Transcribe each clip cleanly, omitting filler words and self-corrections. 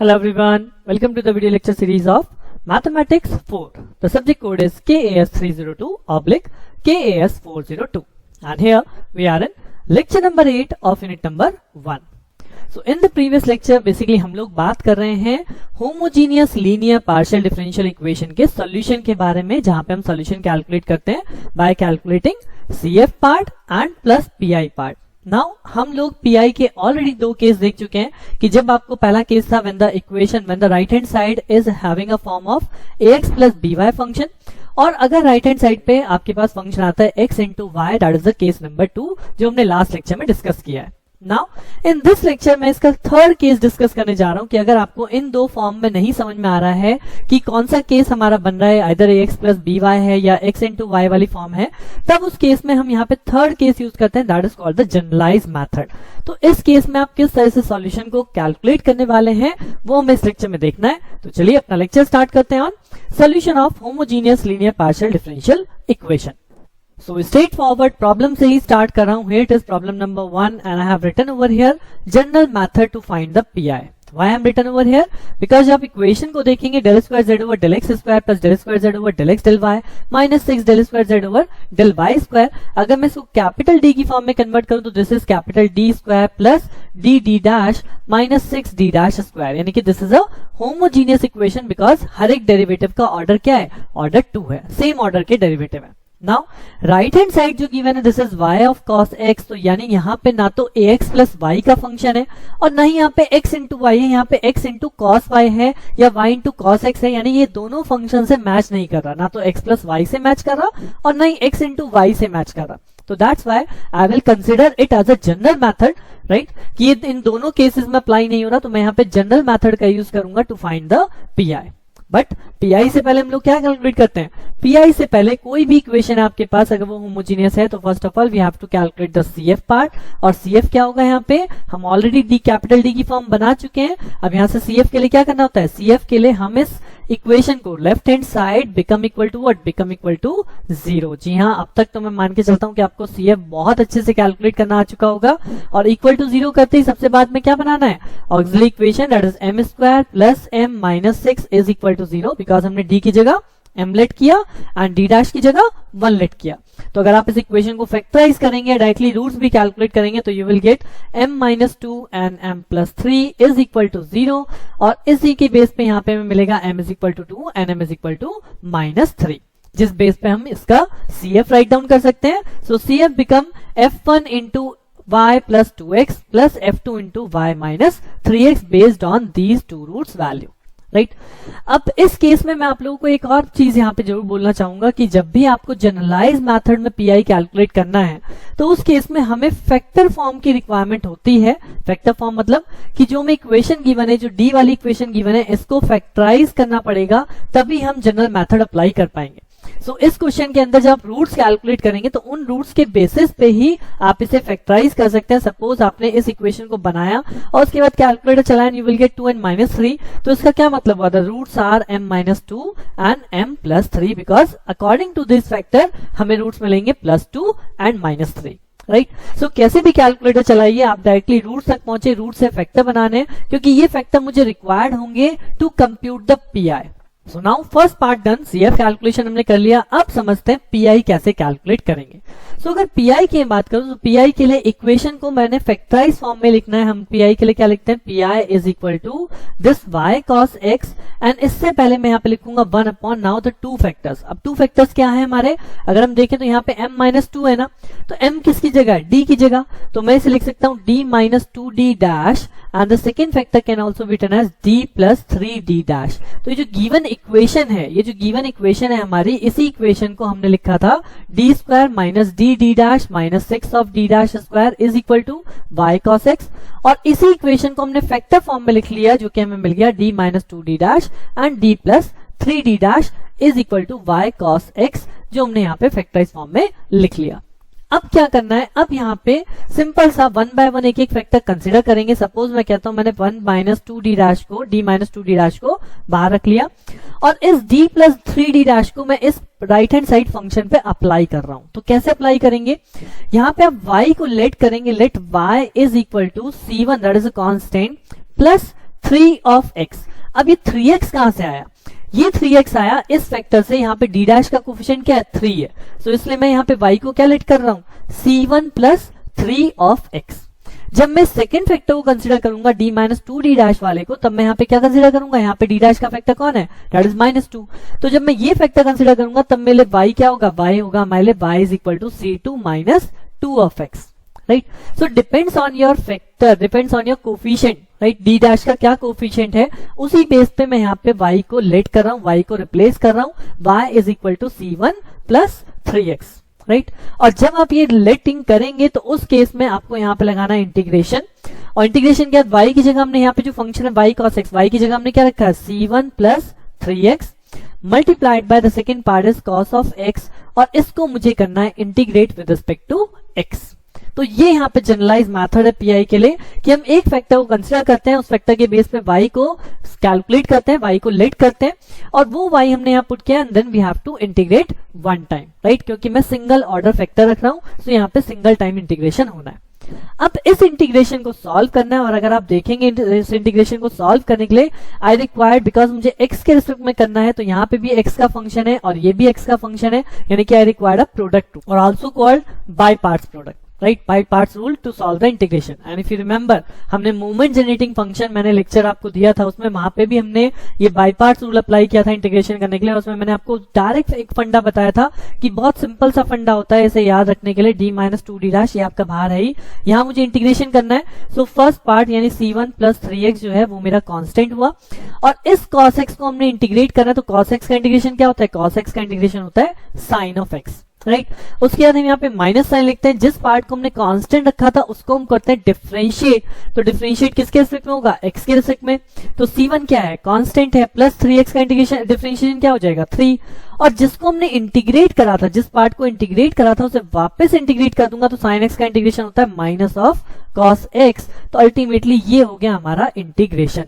Hello everyone, welcome to the video lecture series of Mathematics 4. The subject code is KAS302/KAS402 and here we are in lecture number 8 of unit number 1. So in the previous lecture basically हम लोग बात कर रहे हैं homogeneous linear partial differential equation के solution के बारे में, जहां पे हम सॉल्यूशन कैलकुलेट करते हैं bye calculating CF part and plus PI part. Now हम लोग PI के ऑलरेडी दो केस देख चुके हैं कि जब आपको पहला केस था when the right hand side is having a form of ax plus by function, और अगर राइट हैंड साइड पे आपके पास फंक्शन आता है x into y, that is the case number 2 जो हमने लास्ट लेक्चर में डिस्कस किया है. नाउ इन दिस लेक्चर में इसका थर्ड केस डिस्कस करने जा रहा हूं कि अगर आपको इन दो फॉर्म में नहीं समझ में आ रहा है कि कौन सा केस हमारा बन रहा है, आइदर ax प्लस by है या x इंटू वाई वाली फॉर्म है, तब उस केस में हम यहाँ पे थर्ड केस यूज करते हैं, that is called the generalize method. तो इस केस में आप किस तरह से सॉल्यूशन को कैलकुलेट करने वाले हैं वो हमें इस लेक्चर में देखना है. तो चलिए अपना लेक्चर स्टार्ट करते हैं on solution of homogeneous linear partial differential equation. So straightforward problem से ही start कर रहा हूँ. Here it is problem number 1 and I have written over here general method to find the PI. Why I am written over here? Because आप equation को देखेंगे del square z over del x square plus del square z over del x del y minus 6 del square z over del y square. अगर मैं इसको capital D की form में convert करूँ तो this is capital D square plus d d dash minus 6 d dash square, यानी कि this is a homogeneous equation because हर एक डेरिवेटिव का ऑर्डर क्या है, ऑर्डर 2 है, सेम ऑर्डर के डेरिवेटिव है. नाउ राइट हैंड साइड जो गिवन है this is y of cos x, तो यानी यहाँ पे ना तो ax प्लस y का फंक्शन है और ना ही यहाँ पे x इंटू y है, यहाँ पे x इंटू cos y है या y इंटू cos x है, यानी ये दोनों फंक्शन से मैच नहीं कर रहा, ना तो x प्लस y से मैच कर रहा और ना ही x इंटू y से मैच कर रहा. तो that's why I will consider it as a general method, right, कि ये इन दोनों केसेस में अप्लाई नहीं हो रहा, तो मैं यहाँ पे जनरल मेथड का यूज करूंगा to find the PI. But PI से पहले हम लोग क्या कैलकुलेट करते हैं, PI से पहले कोई भी इक्वेशन है आपके पास अगर वो होमोजीनियस है तो first of all we have to calculate the CF part. और CF क्या होगा, यहाँ पे हम ऑलरेडी D कैपिटल D की फॉर्म बना चुके हैं. अब यहाँ से CF के लिए क्या करना होता है, CF के लिए हम इस इक्वेशन को left hand side become equal to what, become equal to 0. जी हाँ, अब तक तो मैं मान के चलता हूँ कि आपको CF बहुत अच्छे से कैलकुलेट करना आ चुका होगा. और इक्वल टू 0 करते ही सबसे बाद में क्या बनाना है, auxiliary equation that is m square plus m minus 6 is equal to 0, because हमने D की जगह m लेट किया एंड D डैश की जगह 1 लेट किया. तो अगर आप इस इक्वेशन को फैक्टराइज करेंगे, डायरेक्टली रूट्स भी कैलकुलेट करेंगे, तो you will get m minus 2 and m plus 3 is equal to 0. और इसी के बेस पे यहाँ पे हमें मिलेगा m is equal to 2 and m is equal to minus 3, जिस बेस पे हम इसका CF राइट डाउन कर सकते हैं. सो CF become f1 into y plus 2x plus f2 into y minus 3x based on these two roots value, right. अब इस case में मैं आप लोगों को एक और चीज यहाँ पे जरूर बोलना चाहूंगा कि जब भी आपको जनरलाइज मेथड में PI कैलकुलेट करना है तो उस केस में हमें फैक्टर फॉर्म की रिक्वायरमेंट होती है. फैक्टर फॉर्म मतलब कि जो हमें इक्वेशन गिवन है, जो D वाली इक्वेशन गिवन है, इसको फैक्टराइज करना पड़ेगा, तभी हम जनरल मेथड अप्लाई कर पाएंगे. सो इस क्वेश्चन के अंदर जब आप रूट्स कैलकुलेट करेंगे तो उन रूट्स के बेसिस पे ही आप इसे फैक्टराइज कर सकते हैं. सपोज आपने इस इक्वेशन को बनाया और उसके बाद कैलकुलेटर चलाया, you will get 2 and minus 3. तो इसका क्या मतलब हुआ, the roots are m minus 2 and m plus 3 because according to this factor हमें रूट्स मिलेंगे +2 and -3, राइट. सो कैसे भी कैलकुलेटर चलाइए, आप डायरेक्टली रूट्स तक पहुंचे, रूट से फैक्टर बनाने, क्योंकि ये फैक्टर मुझे रिक्वायर्ड होंगे to compute the PI. So now first part done, CF calculation हमने कर लिया. अब समझते हैं PI कैसे कैलकुलेट करेंगे. सो अगर PI की बात करूं तो PI के लिए इक्वेशन को मैंने फैक्टराइज फॉर्म में लिखना है. हम PI के लिए क्या लिखते हैं, PI is equal to this y cos x and इससे पहले मैं यहाँ पे लिखूंगा 1 अपॉन नाउ द 2 फैक्टर्स. अब 2 फैक्टर्स क्या है हमारे, अगर हम देखें तो यहाँ पे m माइनस 2 है ना, तो m किसकी जगह है, D की जगह, तो मैं इसे लिख सकता हूँ D minus 2D dash and the second factor can also be written as D plus 3D dash. तो ये जो गिवन इक्वेशन है, ये जो गिवन इक्वेशन है हमारी, इसी इक्वेशन को हमने लिखा था D square minus D dash minus 6 of D dash square is equal to y cos x. और इसी इक्वेशन को हमने फैक्टर फॉर्म में लिख लिया, जो कि हमें मिल गया D minus 2D dash and D plus 3D dash is equal to y cos x, जो हमने यहाँ पे फैक्टराइज फॉर्म में लिख लिया. अब क्या करना है, अब यहाँ पे सिंपल सा 1 by 1 एक एक फैक्टर कंसीडर करेंगे. सपोज मैं कहता हूं मैंने 1 minus 2D डैश को, D minus 2D डैश को बाहर रख लिया और इस D plus 3D डैश को मैं इस राइट हैंड साइड फंक्शन पे अप्लाई कर रहा हूं. तो कैसे अप्लाई करेंगे, यहाँ पे आप y को लेट करेंगे, let y is equal to C1 that is a constant plus 3 of x। अब ये 3x कहां से आया? ये 3x आया इस फैक्टर से, यहाँ पे d डैश का कोफिशिएंट क्या है? 3 है। सो इसलिए मैं यहाँ पे y को क्या लेट कर रहा हूं? c1 plus 3 of x। जब मैं सेकंड फैक्टर को कंसीडर करूंगा d माइनस 2d डैश वाले को, तब मैं यहाँ पे क्या कंसीडर करूंगा? यहाँ पे d डैश का फैक्टर कौन है? That is -2। तो जब मैं ये फैक्टर कंसीडर करूंगा तब मेरे y क्या होगा? y होगा मेरे y is equal to c2 minus 2 of x, right. So depends on your factor, depends on your coefficient, right. d dash का क्या कोफिशिएंट है, उसी बेस पे मैं यहाँ पे y को लेट कर रहा हूँ, y को रिप्लेस कर रहा हूँ। y is equal to c1 plus 3x, right. और जब आप ये लेटिंग करेंगे तो उस केस में आपको यहाँ पे लगाना है इंटीग्रेशन, और इंटीग्रेशन के बाद y की जगह हमने यहाँ पे जो फंक्शन है y cos x, y की जगह हमने क्या रखा है? c1 plus 3x multiplied by the second part is cos of x, और इसको मुझे करना है integrate with respect to x। तो ये यहाँ पे जनरलाइज मेथड है पीआई के लिए कि हम एक फैक्टर को कंसीडर करते हैं, उस फैक्टर के बेस पे y को कैलकुलेट करते हैं, y को लेट करते हैं, और वो y हमने यहाँ पुट किया, and then we have to integrate one time, right. क्योंकि मैं सिंगल ऑर्डर फैक्टर रख रहा हूं, तो यहाँ पे सिंगल टाइम इंटीग्रेशन होना है। अब इस इंटीग्रेशन को सॉल्व करना है, और अगर आप देखेंगे इस इंटीग्रेशन को सॉल्व करने के लिए आई रिक्वायर्ड, बिकॉज मुझे x के रिस्पेक्ट में करना है, तो यहाँ पे भी x का फंक्शन है और ये भी x का फंक्शन है, यानी कि आई रिक्वायर्ड अ प्रोडक्ट और also called by parts product, right, by parts rule to solve the integration. And if you remember, हमने मोमेंट जनरेटिंग फंक्शन मैंने लेक्चर आपको दिया था, उसमें वहां पे भी हमने ये बाय पार्ट्स रूल अप्लाई किया था इंटीग्रेशन करने के लिए। उसमें मैंने आपको डायरेक्ट एक फंडा बताया था कि बहुत सिंपल सा फंडा होता है इसे याद रखने के लिए, d माइनस 2d डैश, ये आपका बाहर है ही, यहाँ मुझे इंटीग्रेशन करना है। सो फर्स्ट पार्ट यानी c1 प्लस 3x जो है वो मेरा कांस्टेंट हुआ, और इस cos x को हमने इंटीग्रेट करना है। तो cos x का इंटीग्रेशन क्या होता है? cos x का इंटीग्रेशन होता है sin ऑफ x, राइट। उसके बाद हम यहाँ पे माइनस साइन लिखते हैं, जिस पार्ट को हमने कांस्टेंट रखा था उसको हम करते हैं डिफरेंशिएट। तो डिफरेंशिएट किसके रिस्पेक्ट में होगा? x के रिस्पेक्ट में। तो c1 क्या है? कांस्टेंट है, प्लस 3x का इंटीग्रेशन डिफरेंशिएशन क्या हो जाएगा? 3। और जिसको हमने इंटीग्रेट करा था, जिस पार्ट को इंटीग्रेट करा था उसे वापस इंटीग्रेट कर दूंगा, तो sin x का इंटीग्रेशन होता है माइनस ऑफ cos x। तो अल्टीमेटली ये हो गया हमारा इंटीग्रेशन।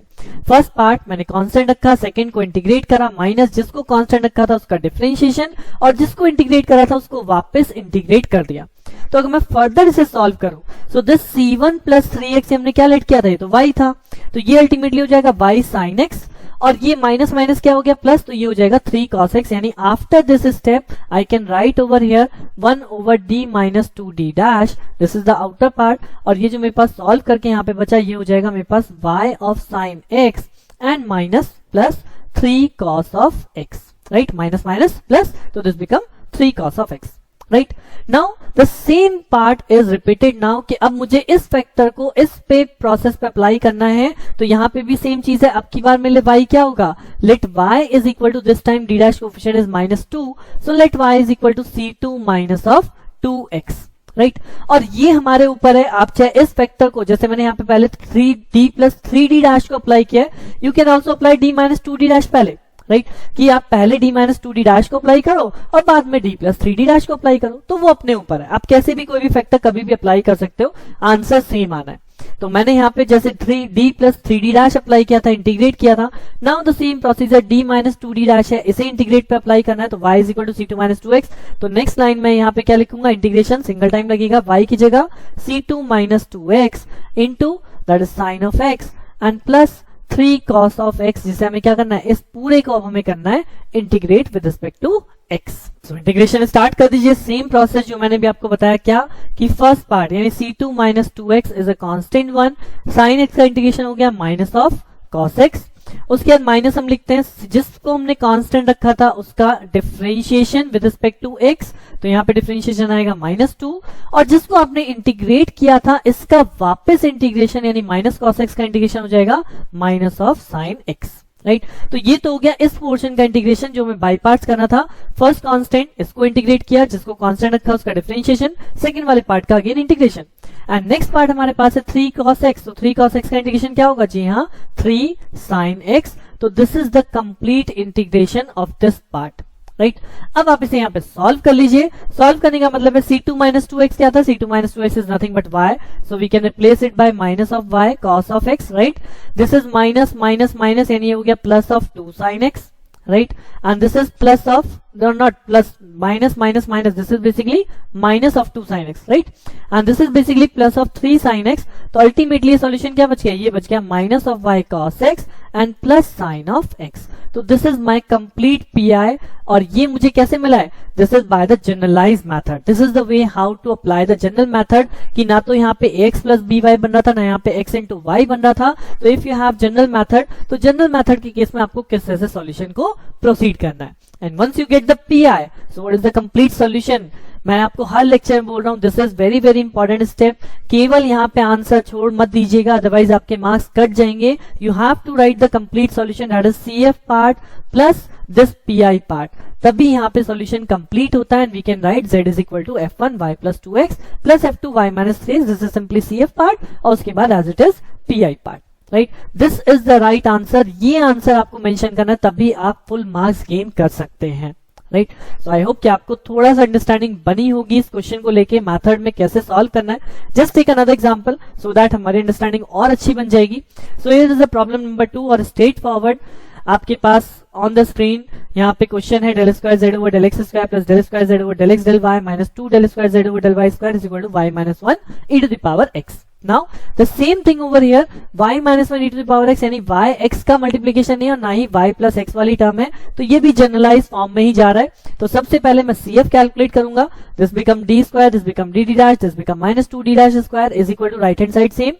फर्स्ट पार्ट मैंने कांस्टेंट रखा, सेकंड को इंटीग्रेट करा, माइनस जिसको कांस्टेंट रखा था उसका डिफरेंशिएशन, और जिसको इंटीग्रेट करा था उसको वापस इंटीग्रेट कर दिया। तो अगर मैं फर्दर इसे सॉल्व करूं, so this c1 plus 3x हमने क्या लेट किया था? ये तो y था, तो ये अल्टीमेटली हो जाएगा y sin x, और ये माइनस माइनस क्या हो गया? प्लस, तो ये हो जाएगा 3 cos x। यानी after this step I can write over here 1 over d minus 2d dash, this is the outer part, और ये जो मेरे पास सॉल्व करके यहाँ पे बचा ये हो जाएगा मेरे पास y of sin x and minus plus 3 cos of x, right. Minus minus plus, तो this become 3 cos of x, right. Now the same part is repeated now, कि अब मुझे इस फैक्टर को इस पे प्रोसेस पे अप्लाई करना है। तो यहाँ पे भी सेम चीज है, अब की बार मेरे y क्या होगा? Let y is equal to, this time d dash coefficient is -2, so let y is equal to c2 minus of 2x, right. और ये हमारे ऊपर है, आप चाहे इस फैक्टर को, जैसे मैंने यहाँ पे पहले 3d प्लस 3d डैश को अप्लाई किया, you can also apply d minus 2d dash पहले, राइट, कि आप पहले d माइनस 2d डैश को अप्लाई करो और बाद में d प्लस 3d डैश को अप्लाई करो, तो वो अपने ऊपर है। आप कैसे भी कोई भी फैक्टर कभी भी अप्लाई कर सकते हो, आंसर सेम आना है। तो मैंने यहाँ पे जैसे 3d plus 3d dash apply किया था, इंटीग्रेट किया था। Now the same procedure d minus 2d dash है, इसे इंटीग्रेट पे अप्लाई करना है, तो y is equal to c2 minus 2x। तो नेक्स्ट लाइन में यहाँ पे क्या लिखूंगा? इंटीग्रेशन सिंगल टाइम लगेगा, y की जगह c2 minus 2x into that is sine of x and plus 3 cos of x, जिसे हमें क्या करना है? इस पूरे को अब हमें करना है integrate with respect to x। So integration start कर दीजिए। सेम प्रोसेस जो मैंने भी आपको बताया, क्या कि फर्स्ट पार्ट यानी c2 minus 2x is a constant one, sin x का इंटीग्रेशन हो गया माइनस ऑफ cos x। उसके बाद माइनस हम लिखते हैं, जिसको हमने कांस्टेंट रखा था उसका differentiation with respect to x, तो यहाँ पे डिफरेंशिएशन आएगा -2, और जिसको आपने इंटीग्रेट किया था इसका वापस इंटीग्रेशन यानी माइनस cos x का इंटीग्रेशन हो जाएगा minus of sin x, right. तो ये तो हो गया इस पोर्शन का इंटीग्रेशन जो मैं बाय पार्ट्स करना था। फर्स्ट कांस्टेंट, इसको इंटीग्रेट किया, जिसको कांस्टेंट रखा उसका डिफरेंशिएशन, सेकंड वाले पार्ट का again integration, and next part हमारे पास है 3 cos x। तो 3 cos x का इंटीग्रेशन क्या होगा? जी हाँ, 3 sin x। तो this is the complete integration of this part, right. अब आप इसे यहाँ पे सॉल्व कर लीजिए। सॉल्व करने का मतलब है c2 माइनस 2x क्या था? c2 minus 2x is nothing but y, so we can replace it by minus of y cos of x, right. This is minus minus minus, यानी ये हो गया plus of 2 sin x, right? And this is plus of, no, not plus, minus minus minus, this is basically minus of 2 sin x, right? And this is basically plus of 3 sin x. तो ultimately solution क्या बच गया, ये बच गया minus of y cos x and plus sine of x. तो this is my complete PI, और ये मुझे कैसे मिला है, this is by the generalize method. This is the way how to apply the general method, कि ना तो यहाँ पे ax प्लस by बन रहा था, ना यहाँ पे x इंटू y बन रहा था. तो if you have general method, तो जनरल मेथड के केस में आपको किस तरह से सॉल्यूशन को प्रोसीड करना है. And once you get the PI, so what is the complete solution. मैं आपको हर लेक्चर में बोल रहा हूं, this is very very important step. केवल यहाँ पे आंसर छोड़ मत दीजिएगा, अदरवाइज आपके मार्क्स कट जाएंगे. You have to write the complete solution, that is CF part plus this PI part, तभी यहाँ पे सॉल्यूशन कंप्लीट होता है. And we can write z is equal to f1y plus 2x plus f2y minus 3x. This is simply CF part, और उसके बाद as it is PI part, right. This is the right answer. ये answer आपको mention करना है, तभी आप full marks gain कर सकते हैं, राइट. सो आई होप कि आपको थोड़ा सा अंडरस्टैंडिंग बनी होगी इस क्वेश्चन को लेके, मेथड में कैसे सॉल्व करना है. Just take another example so that हमारी अंडरस्टैंडिंग और अच्छी बन जाएगी. So here is the problem number 2, और स्ट्रेट फॉरवर्ड आपके पास ऑन द स्क्रीन यहाँ पे क्वेश्चन है del square z over del x square plus del square z over del x del y minus 2 del square z over del y square is equal to y minus 1 e to the power x. Now the same thing over here, y minus 1 e to the power x, यानी y x का multiplication है और ना ही y plus x वाली term है, तो ये भी जनरलाइज फॉर्म में ही जा रहा है. तो सबसे पहले मैं CF कैलकुलेट करूंगा. This become d square, this become dd dash, this become minus 2d dash square is equal to right hand side same.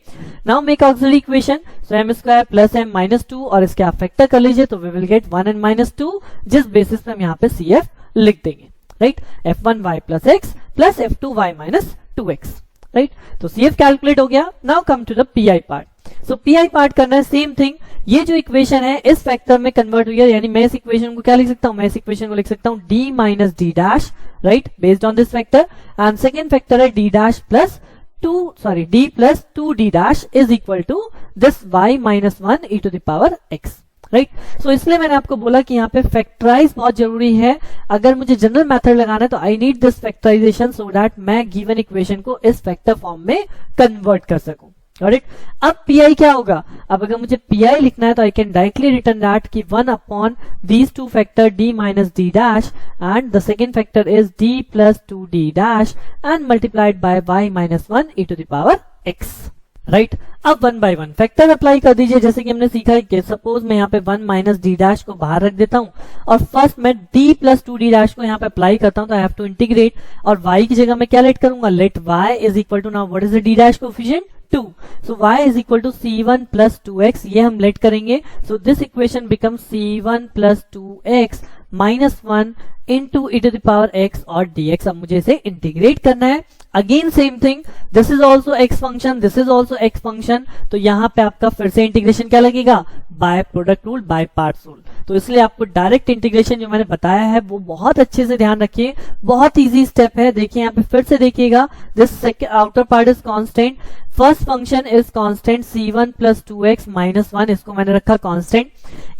Now make auxiliary equation, so m square plus m minus 2, और इसके आप factor कर लीजिए, तो we will get 1 and minus 2, जिस basis पे हम यहाँ पे CF लिख देंगे, right. f1y plus x plus f2y minus 2x, right. तो CF कैलकुलेट हो गया. Now come to the PI part. So PI part करना है सेम थिंग. ये जो इक्वेशन है इस फैक्टर में कन्वर्ट हुई है, यानी मैं इस इक्वेशन को क्या लिख सकता हूं, मैं इस इक्वेशन को लिख सकता हूं d minus d dash, right, based on this factor. And second factor है d dash plus d plus 2d dash is equal to this y minus 1 e to the power x, right. So इसलिए मैंने आपको बोला कि यहाँ पे factorise बहुत जरूरी है. अगर मुझे जनरल मेथड लगाना है तो I need this factorization so that मैं गिवन इक्वेशन को इस फैक्टर फॉर्म में कन्वर्ट कर सकूं, राइट. अब PI क्या होगा, अब अगर मुझे PI लिखना है तो I can directly return that कि 1 upon these two factor d minus d dash and the second factor is d plus 2d dash and multiplied by y minus 1 e to the power x, right. अब 1 bye 1 factor apply कर दीजिए. जैसे कि हमने सीखा है कि suppose मैं यहाँ पे 1 माइनस d डैश को बाहर रख देता हूँ, और फर्स्ट मैं d प्लस 2d डैश को यहाँ पे अप्लाई करता हूँ, तो आई हैव टू इंटीग्रेट, और y की जगह मैं क्या लेट करूंगा, let y is equal to, now what is the d dash coefficient, 2. So y is equal to c1 plus 2x, ये हम लेट करेंगे. So this equation becomes c1 plus 2x minus 1 into e to the power x और dx. अब मुझे इसे integrate करना है. Again same thing, this is also x function, this is also x function, तो यहाँ पे आपका फिर से इंटीग्रेशन क्या लगेगा, by product rule, bye parts rule. तो इसलिए आपको डायरेक्ट इंटीग्रेशन जो मैंने बताया है वो बहुत अच्छे से ध्यान रखिए, बहुत इजी स्टेप है. देखिए यहाँ पे फिर से देखिएगा, this outer part is constant, first function is constant c1 plus 2x minus 1, इसको मैंने रखा constant.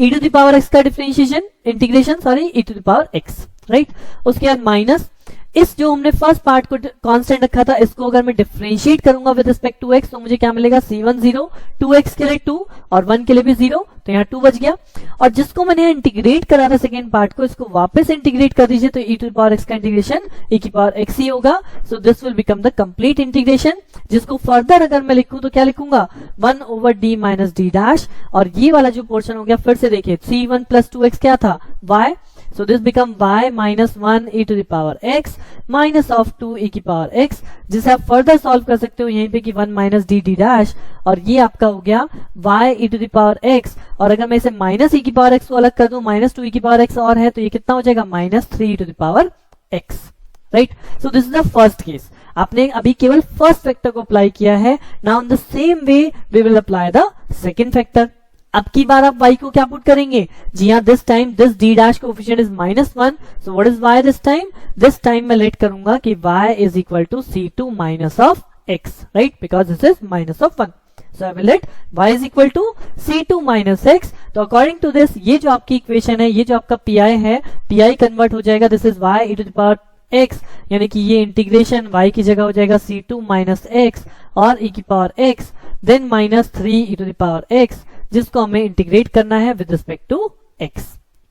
e to the power x का differentiation integration sorry e to the power x, right. उसके बाद माइनस इस जो हमने फर्स्ट पार्ट को कांस्टेंट रखा था, इसको अगर मैं डिफरेंशिएट करूंगा विद रिस्पेक्ट टू x, तो मुझे क्या मिलेगा, c1 0, 2x के लिए 2 और 1 के लिए भी 0, तो यहाँ 2 बच गया. और जिसको मैंने इंटीग्रेट करा था सेकेंड पार्ट को, इसको वापस इंटीग्रेट कर दीजिए, तो e to the power x का इंटीग्रेशन e की पावर x ही होगा. So this will become the complete integration, जिसको फर्दर अगर मैं लिखूं तो क्या लिखूंगा, 1 over d minus d dash, और ये वाला जो पोर्शन हो गया फिर से देखिए, c1 प्लस 2x क्या था, y. So this become y minus 1 e to the power x minus of 2 e की पावर x, जिसे आप फर्दर सॉल्व कर सकते हो यहीं पे कि 1 माइनस डी डी डैश, और ये आपका हो गया y e to the power x. और अगर मैं इसे माइनस e की पावर x को अलग कर दूं, माइनस 2 e की पावर x और है, तो ये कितना हो जाएगा, minus 3 e to the power x, right. So this is the first case. आपने अभी केवल फर्स्ट फैक्टर को अप्लाई किया है. Now in the same way we will apply the second factor. अब की बार आप y को क्या पुट करेंगे, जी हाँ, this time this d dash coefficient is minus 1, so what is y this time, this time मैं लेट करूंगा कि y is equal to c2 minus of x, right, because this is minus of 1. So I will let y is equal to c2 minus x. तो according to this ये जो आपकी equation है, ये जो आपका PI है, PI कन्वर्ट हो जाएगा, this is y e to the power x, यानी कि ये इंटीग्रेशन y की जगह हो जाएगा c2 माइनस x और e की power x, then minus 3 e to the power x, जिसको हमें इंटीग्रेट करना है विद रिस्पेक्ट टू x,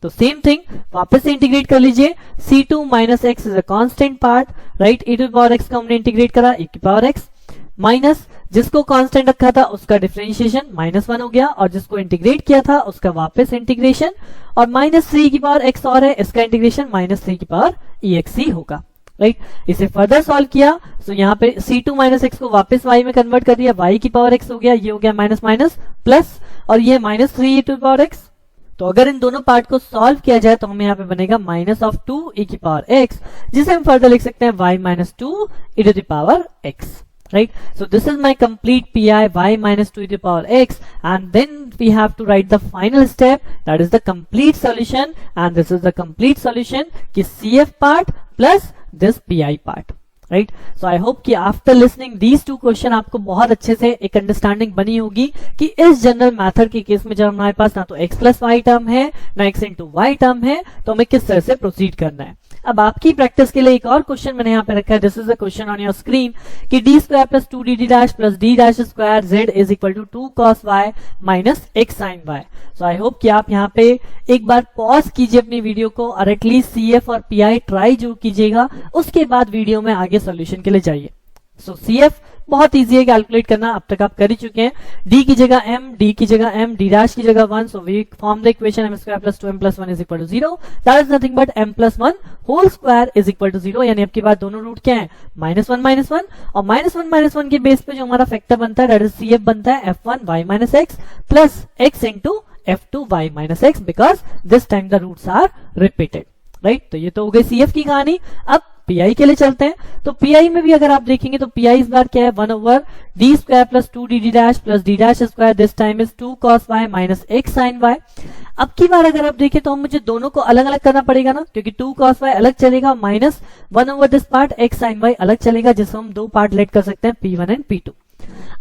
तो सेम थिंग वापस से इंटीग्रेट कर लीजिए, c2 minus x is a constant part, right, e to power x को हमने इंटीग्रेट करा e की पावर x, माइनस जिसको कांस्टेंट रखा था उसका डिफरेंशिएशन -1 हो गया, और जिसको इंटीग्रेट किया था उसका वापस इंटीग्रेशन, और माइनस 3 की पावर x और है, इसका इंटीग्रेशन -3 की पावर ex होगा, राइट। इसे फर्दर सॉल्व किया तो यहाँ पे c2 माइनस एक्स को वापस y में कन्वर्ट कर दिया, y की पावर x हो गया, ये हो गया माइनस माइनस प्लस, और ये -3 e टू पावर x। तो अगर इन दोनों पार्ट को सॉल्व किया जाए तो हमें यहाँ पे बनेगा -2 e की पावर x, जिसे हम फर्दर लिख सकते हैं y minus 2 e to the power x, right? So this is my complete pi y minus 2 e to the power x, and then we have to write the final step, that is the complete solution, and this is the complete solution कि CF part plus this pi part, right. So I hope कि after listening these two question आपको बहुत अच्छे से एक understanding बनी होगी कि इस जनरल मेथड के केस में जब हमारे पास ना तो x प्लस वाई टर्म है ना x इंटू वाई टर्म है, तो हमें किस तरह से प्रोसीड करना है। अब आपकी प्रैक्टिस के लिए एक और क्वेश्चन मैंने यहाँ पे रखा है, this is a question on your screen कि D square plus 2dd dash plus D dash square z is equal to 2 cos y minus x sin y। So I hope कि आप यहाँ पे एक बार पॉज कीजिए अपनी वीडियो को और एटलीस्ट CF और PI ट्राई जरूर कीजिएगा, उसके बाद वीडियो में आगे सॉल्यूशन के लिए जाइए। सो CF बहुत इजी है कैलकुलेट करना, अब तक आप कर ही चुके हैं। d की जगह m, d की जगह m, d डैश की जगह 1, so we form the equation m square plus 2m plus 1 is equal to 0, that is nothing but m plus 1 whole square is equal to 0, यानी आपके पास दोनों रूट क्या है -1 और -1 के बेस पे जो हमारा फैक्टर बनता है दैट इज CF बनता है f1 y minus x plus x into f2 y minus x, because this time the roots are repeated, right. तो ये तो हो गई CF की कहानी। अब PI के लिए चलते हैं, तो PI में भी अगर आप देखेंगे तो PI इस बार क्या है 1 over D square plus 2dd dash plus D dash square, this time is 2 cos y minus x sin y। अब की बार अगर आप देखें तो हम मुझे दोनों को अलग अलग करना पड़ेगा ना, क्योंकि 2 cos y अलग चलेगा minus 1 over this part x sin y अलग चलेगा, जिसको हम दो पार्ट लेट कर सकते हैं P1 एंड P2।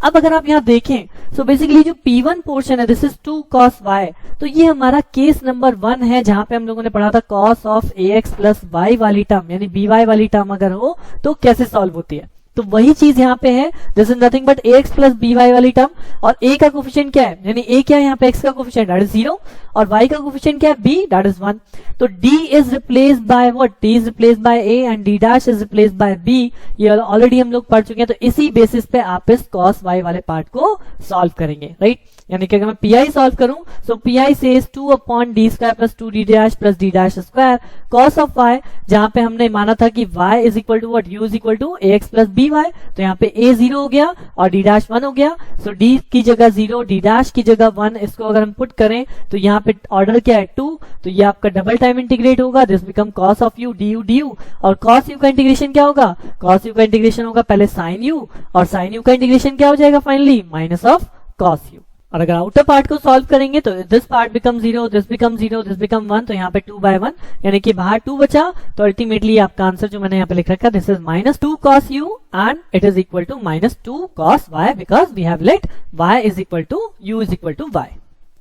अब अगर आप यहाँ देखें सो बेसिकली जो P1 पोर्शन है दिस इज 2 cos y, तो ये हमारा केस नंबर 1 है जहां पे हम लोगों ने पढ़ा था cos of ax plus y वाली टर्म यानी by वाली टर्म अगर हो तो कैसे सॉल्व होती है, तो वही चीज यहाँ पे है, this is nothing but ax plus by वाली टर्म, और a का कोफिशिएंट क्या है, यानी a क्या है यहाँ पे x का कोफिशिएंट दैट इज 0 और y का कोफिशिएंट क्या है b दैट इज 1, तो d is replaced by what, d is replaced by a and d dash is replaced by b, ये ऑलरेडी हम लोग पढ़ चुके हैं। तो इसी बेसिस पे आप इस cos y वाले पार्ट को सॉल्व करेंगे, राइट। यानी कि अगर मैं PI सॉल्व करूं so PI says 2 upon D square plus 2d dash plus D dash square cos of y, जहां पे हमने माना था कि y is equal to what, u is equal to ax plus by, तो यहाँ पे a 0 हो गया और d डैश 1 हो गया, सो d की जगह 0 d डैश की जगह 1, इसको अगर हम पुट करें तो यहाँ पे ऑर्डर क्या है 2, तो ये आपका डबल टाइम इंटीग्रेट होगा, this become cos of u du, और cos u का इंटीग्रेशन क्या होगा, cos u का इंटीग्रेशन होगा पहले sin u, और sin u का इंटीग्रेशन क्या हो जाएगा finally minus of cos u। और अगर आउटर पार्ट को सॉल्व करेंगे तो this part become 0, this become 0, this become 1, तो यहाँ पे 2/1 यानी कि बाहर 2 बचा, तो अल्टीमेटली आपका आंसर जो मैंने यहाँ पे लिख रखा है this is -2 cos u and it is equal to -2 cos y, because we have let y is equal to u is equal to y,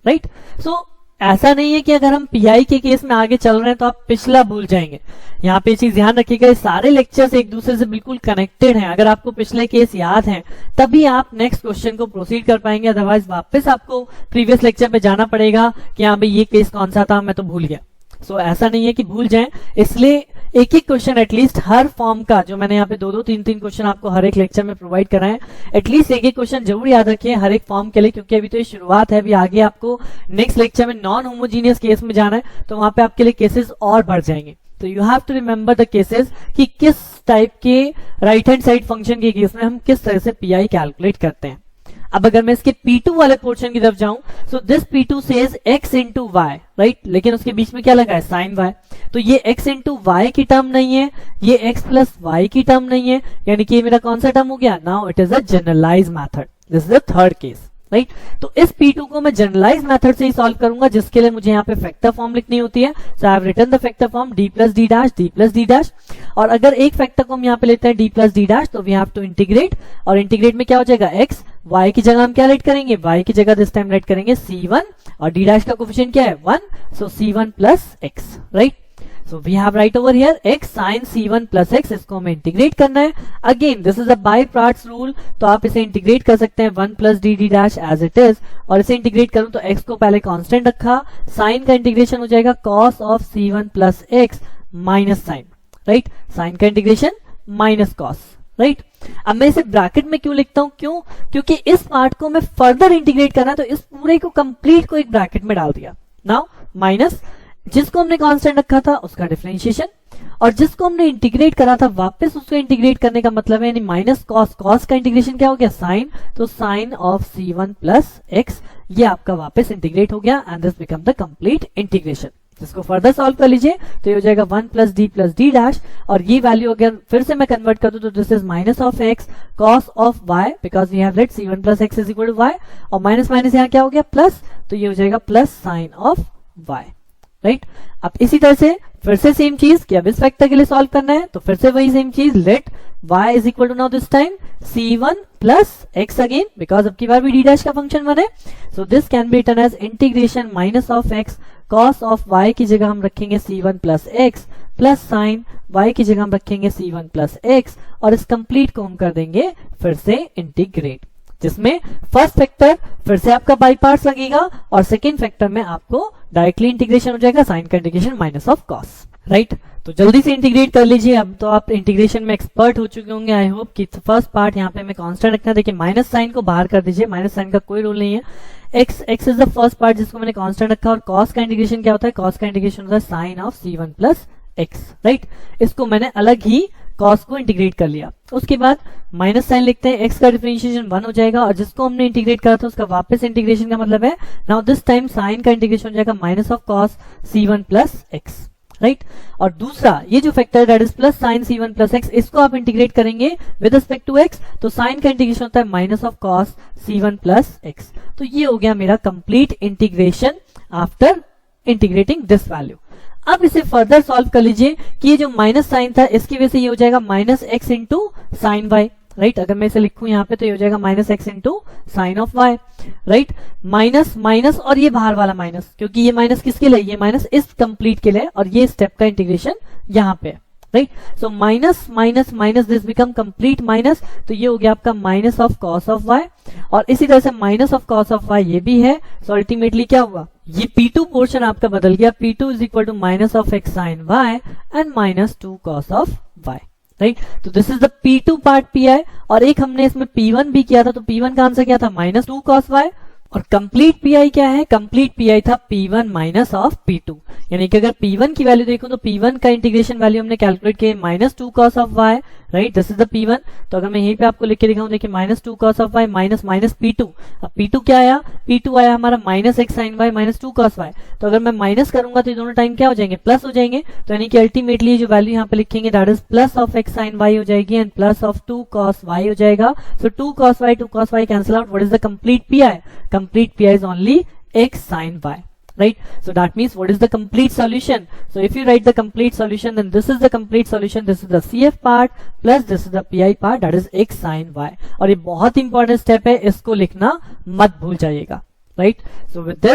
right. So ऐसा नहीं है कि अगर हम PI के केस में आगे चल रहे हैं तो आप पिछला भूल जाएंगे, यहाँ पे चीज ध्यान रखिएगा, सारे लेक्चर्स एक दूसरे से बिल्कुल कनेक्टेड हैं। अगर आपको पिछले केस याद हैं तभी आप नेक्स्ट क्वेश्चन को प्रोसीड कर पाएंगे, अदरवाइज वापस आपको प्रीवियस लेक्चर में जाना पड़ेगा कि हाँ भाई ये केस कौन सा था, मैं तो भूल गया। सो ऐसा नहीं है कि भूल जाएं, इसलिए एक एक क्वेश्चन एटलीस्ट हर फॉर्म का, जो मैंने यहाँ पे 2-2 3-3 क्वेश्चन आपको हर एक लेक्चर में प्रोवाइड कराए, एटलीस्ट एक एक क्वेश्चन जरूर याद रखिए हर एक फॉर्म के लिए, क्योंकि अभी तो ये शुरुआत है, अभी आगे आपको नेक्स्ट लेक्चर में नॉन होमोजीनियस केस में जाना है, तो वहां पे आपके लिए केसेस और बढ़ जाएंगे। तो you have to remember the cases कि किस टाइप के राइट हैंड साइड फंक्शन के केस में हम किस तरह से PI कैलकुलेट करते हैं। अब अगर मैं इसके P2 वाले पोर्शन की तरफ जाऊं so this P2 says x into y, right, लेकिन उसके बीच में क्या लगा है sin y, तो ये x इंटू वाई की टर्म नहीं है, ये x प्लस वाई की टर्म नहीं है, यानी कि ये मेरा कौन सा टर्म हो गया, now it is a generalize method, this is the third case, right. तो इस P2 को मैं जनरलाइज मेथड से ही सॉल्व करूंगा, जिसके लिए मुझे यहाँ पे फैक्टर फॉर्म लिखनी होती है, so I have written the factor form d plus D dash, d plus D dash, और अगर एक फैक्टर को हम यहाँ पे लेते हैं d प्लस डी डैश, तो वी हैव टू इंटीग्रेट, और इंटीग्रेट में क्या हो जाएगा x, y की जगह हम क्या लेट करेंगे, y की जगह दिस टाइम लेट करेंगे c1, और d डैश का कोफिशिएंट क्या है 1, so c1 plus x, right. So we have write over here x sin c1 plus x, इसको हमें इंटीग्रेट करना है. Again this is a by parts rule, तो आप इसे इंटीग्रेट कर सकते हैं 1 plus D D dash as it is. और इसे इंटीग्रेट करूं तो x को पहले कांस्टेंट रखा, साइन का इंटीग्रेशन हो जाएगा cos of c1 plus x minus sine, right. Sine का इंटीग्रेशन माइनस कॉस, राइट. अब मैं इसे ब्रैकेट में क्यों लिखता हूं, क्यों, क्योंकि इस पार्ट को मैं फर्दर इंटीग्रेट करना है, तो इस पूरे को कंप्लीट को एक ब्रैकेट में डाल दिया. नाउ माइनस जिसको हमने कांस्टेंट रखा था उसका डिफरेंशिएशन, और जिसको हमने इंटीग्रेट करा था वापस उसको इंटीग्रेट करने का मतलब है यानी माइनस कॉस, कॉस का इंटीग्रेशन क्या हो गया साइन, तो sign of c1 plus x ये आपका वापस इंटीग्रेट हो गया and this become the complete integration. जिसको फर्दर सॉल्व कर लीजिए तो ये हो जाएगा 1 प्लस डी डैश, और ये वैल्यू अगर फिर से मैं कन्वर्ट कर दूं तो this is minus of x cos of y because we have let c1 plus x is equal to y, और माइनस माइनस यहाँ क्या हो गया प्लस, तो ये हो जाएगा plus sine of y, right. अब इसी तरह से फिर से सेम चीज कि अब इस फैक्टर के लिए सॉल्व करना है, तो फिर से वही सेम चीज, let y is equal to now this time c1 plus x again because अब की बार भी d डैश का फंक्शन बने. So this can be written as integration minus of x cos of y की जगह हम रखेंगे c1 plus x plus sine y की जगह हम रखेंगे c1 प्लस x, और इस कंप्लीट को हम कर देंगे फिर से इंटीग्रेट, जिसमें फर्स्ट फैक्टर फिर से आपका बाई पार्ट्स लगेगा और सेकेंड फैक्टर में आपको डायरेक्टली इंटीग्रेशन हो जाएगा साइन का integration minus of cos, right. तो जल्दी से इंटीग्रेट कर लीजिए. अब तो आप इंटीग्रेशन में एक्सपर्ट हो चुके होंगे. आई होप कि फर्स्ट पार्ट यहाँ पे हमें कांस्टेंट रखना है. देखिए माइनस साइन को बाहर कर दीजिए, माइनस साइन का कोई रोल नहीं है. x is the first part जिसको मैंने कांस्टेंट रखा, और कॉस का इंटीग्रेशन क्या होता है, कॉस का इंटीग्रेशन होता है sine of c1 plus x, right. इसको मैंने अलग ही कॉस को इंटीग्रेट कर लिया. उसके बाद माइनस साइन लिखते हैं, x का डिफरेंशिएशन 1 हो जाएगा, और जिसको हमने इंटीग्रेट करा था उसका वापस इंटीग्रेशन का मतलब है नाउ दिस टाइम साइन का इंटीग्रेशन हो जाएगा minus of cos c1 plus x, right. और दूसरा ये जो फैक्टर है that is plus sign c1 plus x, इसको आप इंटीग्रेट करेंगे विद रिस्पेक्ट टू x, तो साइन का इंटीग्रेशन होता है minus of cos c1 plus x. तो ये हो गया मेरा complete integration after integrating this value. अब इसे फर्दर सॉल्व कर लीजिए कि ये जो माइनस साइन था इसकी वजह से ये हो जाएगा minus x into sine y, right. अगर मैं इसे लिखूं यहाँ पे तो ये हो जाएगा minus x into sine of y, right. Minus minus और ये बाहर वाला माइनस, क्योंकि ये माइनस किसके लिए, ये माइनस इस कंप्लीट के लिए, और ये स्टेप का इंटीग्रेशन यहाँ पे, right. So minus minus minus this become complete minus, तो ये हो गया आपका minus of cos of y, और इसी तरह से minus of cos of y ये भी है. सो अल्टीमेटली क्या हुआ, ये P2 पोर्शन आपका बदल गया, P2 is equal to minus of x sine y and minus 2 cos of y, right. तो this is the P2 part Pi, और एक हमने इसमें P1 भी किया था, तो P1 का आंसर क्या था माइनस 2 कॉस वाई, और कंप्लीट Pi क्या है, कंप्लीट Pi था P1 माइनस ऑफ P2, यानी कि अगर P1 की वैल्यू देखो तो P1 का इंटीग्रेशन वैल्यू हमने कैलकुलेट किया minus 2 cos of y, right. This is the P1. तो अगर मैं यहीं पे आपको लिख के दिखाऊं, देखिए minus 2 cos of y minus minus P2. अब P2 क्या आया, P2 आया हमारा minus x sine y minus 2 cos y. तो अगर मैं माइनस करूंगा तो ये दोनों टाइम क्या हो जाएंगे, प्लस हो जाएंगे. तो यानी कि अल्टीमेटली जो वैल्यू यहाँ पे लिखेंगे that is plus of x sine y हो जाएगी and plus of 2 cos y हो जाएगा. सो 2 cos y cancel out. What is the complete Pi? Complete Pi is only x sin y, right. So that means what is the complete solution? So if you write the complete solution, then this is the complete solution, this is the CF part plus this is the Pi part, that is x sin y. और ये बहुत important step है, इसको लिखना मत भूल जाइएगा, right. So with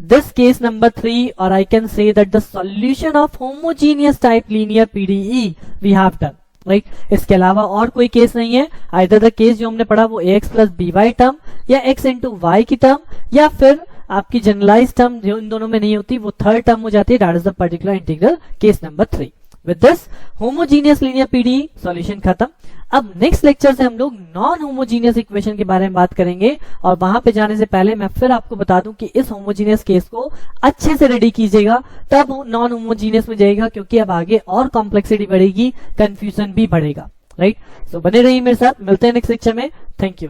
this case number 3, or I can say that the solution of homogeneous type linear PDE we have done, right. इसके अलावा और कोई केस नहीं है. आइदर द केस जो हमने पढ़ा वो ax प्लस by टर्म, या x इंटू y की टर्म, या फिर आपकी जनरलाइज टर्म जो इन दोनों में नहीं होती वो थर्ड टर्म हो जाती है, that is the particular integral case number 3. With this homogeneous linear PDE solution खत्म. अब नेक्स्ट लेक्चर से हम लोग नॉन होमोजीनियस इक्वेशन के बारे में बात करेंगे, और वहां पे जाने से पहले मैं फिर आपको बता दूं कि इस होमोजीनियस केस को अच्छे से रेडी कीजिएगा, तब नॉन होमोजीनियस में जाएगा, क्योंकि अब आगे और कॉम्प्लेक्सिटी बढ़ेगी, कंफ्यूजन भी बढ़ेगा, राइट. सो बने रहिए मेरे साथ, मिलते हैं नेक्स्ट लेक्चर में. Thank you.